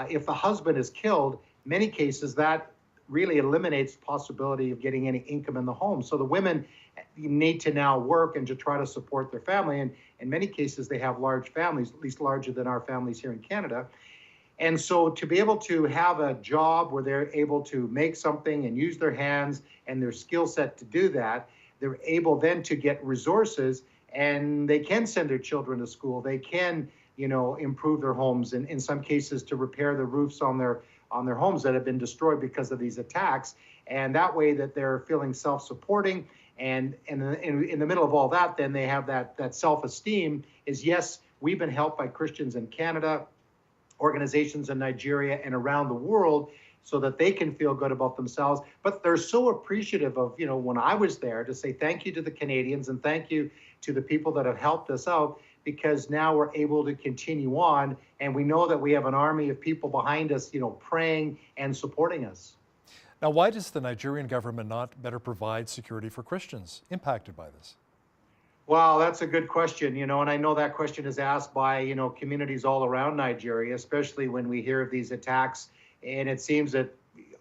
S6: If the husband is killed, many cases that really eliminates the possibility of getting any income in the home. So the women need to now work and to try to support their family. And in many cases, they have large families, at least larger than our families here in Canada. And so to be able to have a job where they're able to make something and use their hands and their skill set to do that, they're able then to get resources, and they can send their children to school. They can, improve their homes, and in some cases to repair the roofs on their homes that have been destroyed because of these attacks. And that way that they're feeling self-supporting. And in the middle of all that, then they have that self-esteem is, yes, we've been helped by Christians in Canada, organizations in Nigeria and around the world. so that they can feel good about themselves. But they're so appreciative of, when I was there, to say thank you to the Canadians and thank you to the people that have helped us out, because now we're able to continue on. And we know that we have an army of people behind us, praying and supporting us.
S1: Now, why does the Nigerian government not better provide security for Christians impacted by this?
S6: Well, that's a good question, and I know that question is asked by, communities all around Nigeria, especially when we hear of these attacks. And it seems that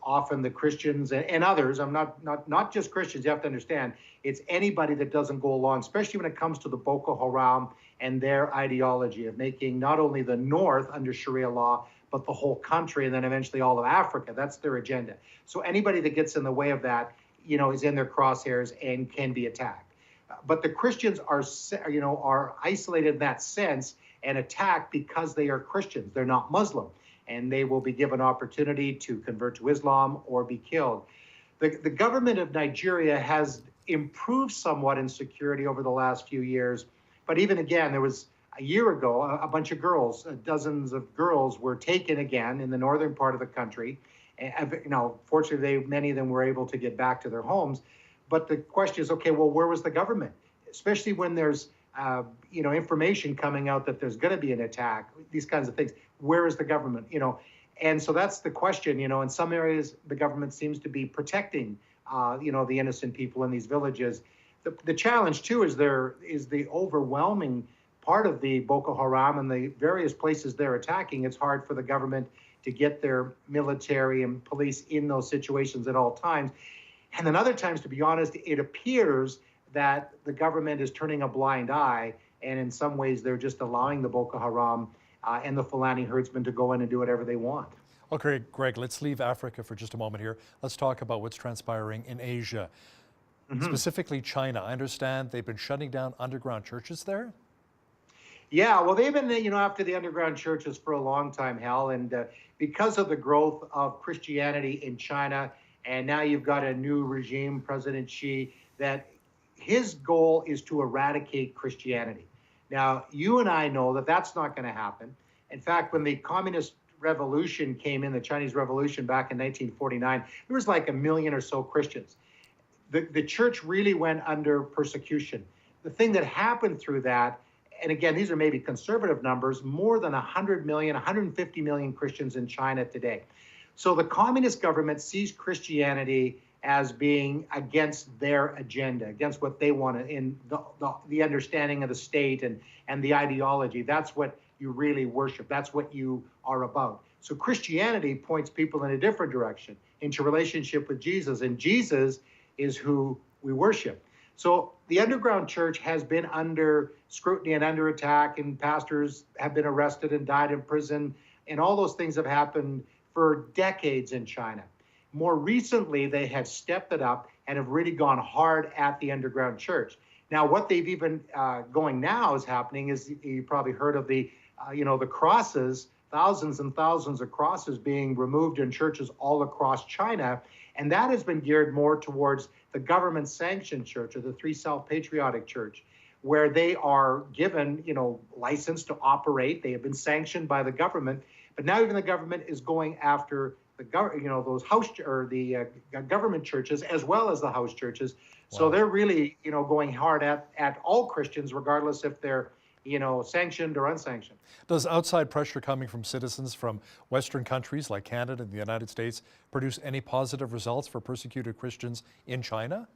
S6: often the Christians and others, I'm not just Christians, you have to understand, it's anybody that doesn't go along, especially when it comes to the Boko Haram and their ideology of making not only the North under Sharia law, but the whole country, and then eventually all of Africa. That's their agenda. So anybody that gets in the way of that, is in their crosshairs and can be attacked. But the Christians are isolated in that sense and attacked because they are Christians. They're not Muslim, and they will be given opportunity to convert to Islam or be killed. The government of Nigeria has improved somewhat in security over the last few years, but even again, there was a year ago, a bunch of girls, dozens of girls were taken again in the northern part of the country. Fortunately, many of them were able to get back to their homes. But the question is, okay, well, where was the government? Especially when there's, information coming out that there's going to be an attack, these kinds of things. Where is the government? And so that's the question. In some areas, the government seems to be protecting, the innocent people in these villages. The challenge, too, is the overwhelming part of the Boko Haram and the various places they're attacking. It's hard for the government to get their military and police in those situations at all times. And then other times, to be honest, it appears that the government is turning a blind eye, and in some ways they're just allowing the Boko Haram and the Fulani herdsmen to go in and do whatever they want.
S1: Okay, Greg, let's leave Africa for just a moment here. Let's talk about what's transpiring in Asia, specifically China. I understand they've been shutting down underground churches there?
S6: Yeah, well, they've been, after the underground churches for a long time, Hal, and because of the growth of Christianity in China, and now you've got a new regime, President Xi, that his goal is to eradicate Christianity. Now, you and I know that that's not going to happen. In fact, when the communist revolution came in, the Chinese Revolution back in 1949, there was like 1 million or so Christians. The church really went under persecution. The thing that happened through that, and again, these are maybe conservative numbers, more than 100 million, 150 million Christians in China today. So the communist government sees Christianity as being against their agenda, against what they want in the understanding of the state and the ideology. That's what you really worship. That's what you are about. So Christianity points people in a different direction, into relationship with Jesus, and Jesus is who we worship. So the underground church has been under scrutiny and under attack, and pastors have been arrested and died in prison, and all those things have happened for decades in China. More recently, they have stepped it up and have really gone hard at the underground church. Now, what they've even going now is happening is, you probably heard of the crosses, thousands and thousands of crosses being removed in churches all across China. And that has been geared more towards the government-sanctioned church, or the Three South Patriotic Church, where they are given, license to operate. They have been sanctioned by the government, but now even the government is going after the those house or the government churches as well as the house churches. Wow. So they're really, going hard at all Christians, regardless if they're, sanctioned or unsanctioned.
S1: Does outside pressure coming from citizens from Western countries like Canada and the United States produce any positive results for persecuted Christians in China?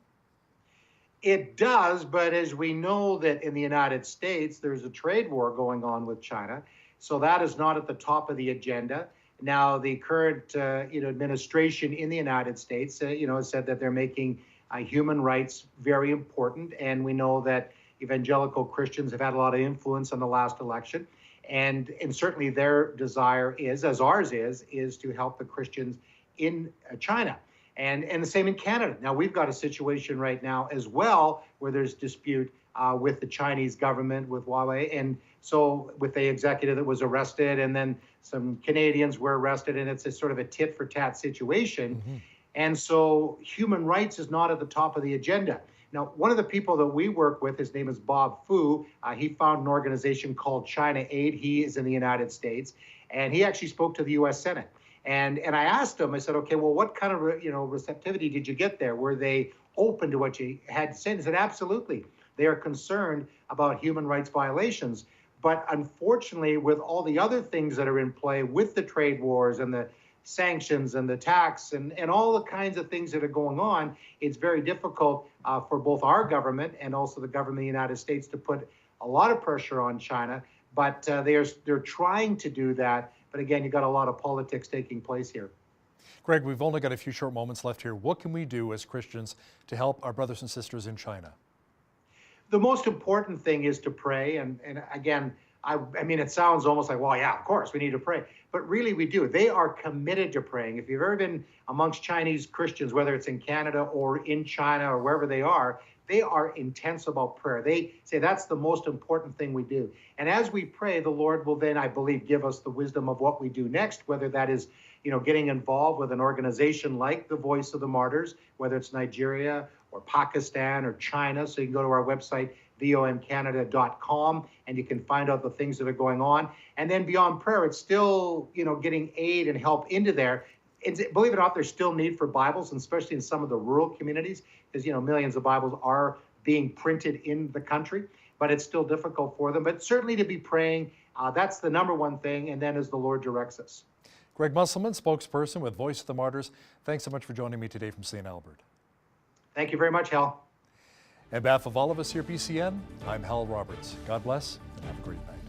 S6: It does, but as we know that in the United States, there's a trade war going on with China. So that is not at the top of the agenda. Now, the current administration in the United States, has said that they're making human rights very important. And we know that evangelical Christians have had a lot of influence on the last election. And certainly their desire is, as ours is to help the Christians in China. And the same in Canada. Now, we've got a situation right now as well where there's dispute with the Chinese government, with Huawei. And so with the executive that was arrested, and then some Canadians were arrested, and it's a sort of a tit-for-tat situation. Mm-hmm. And so human rights is not at the top of the agenda. Now, one of the people that we work with, his name is Bob Fu. He founded an organization called China Aid. He is in the United States, and he actually spoke to the U.S. Senate. And I asked them, I said, okay, well, what kind of receptivity did you get there? Were they open to what you had said? He said, absolutely. They are concerned about human rights violations. But unfortunately, with all the other things that are in play with the trade wars and the sanctions and the tax and all the kinds of things that are going on, it's very difficult for both our government and also the government of the United States to put a lot of pressure on China. But they're trying to do that. But again, you've got a lot of politics taking place here.
S1: Greg, we've only got a few short moments left here. What can we do as Christians to help our brothers and sisters in China?
S6: The most important thing is to pray. And again, I mean, it sounds almost like, well, yeah, of course, we need to pray. But really, we do. They are committed to praying. If you've ever been amongst Chinese Christians, whether it's in Canada or in China or wherever they are intense about prayer. They say that's the most important thing we do. And as we pray, the Lord will then, I believe, give us the wisdom of what we do next, whether that is, getting involved with an organization like the Voice of the Martyrs, whether it's Nigeria or Pakistan or China. So you can go to our website, vomcanada.com, and you can find out the things that are going on. And then beyond prayer, it's still, getting aid and help into there. Believe it or not, there's still need for Bibles, and especially in some of the rural communities, because, millions of Bibles are being printed in the country, but it's still difficult for them. But certainly to be praying, that's the number one thing, and then as the Lord directs us.
S1: Greg Musselman, spokesperson with Voice of the Martyrs, thanks so much for joining me today from St. Albert.
S6: Thank you very much, Hal.
S1: On behalf of all of us here at BCN, I'm Hal Roberts. God bless and have a great night.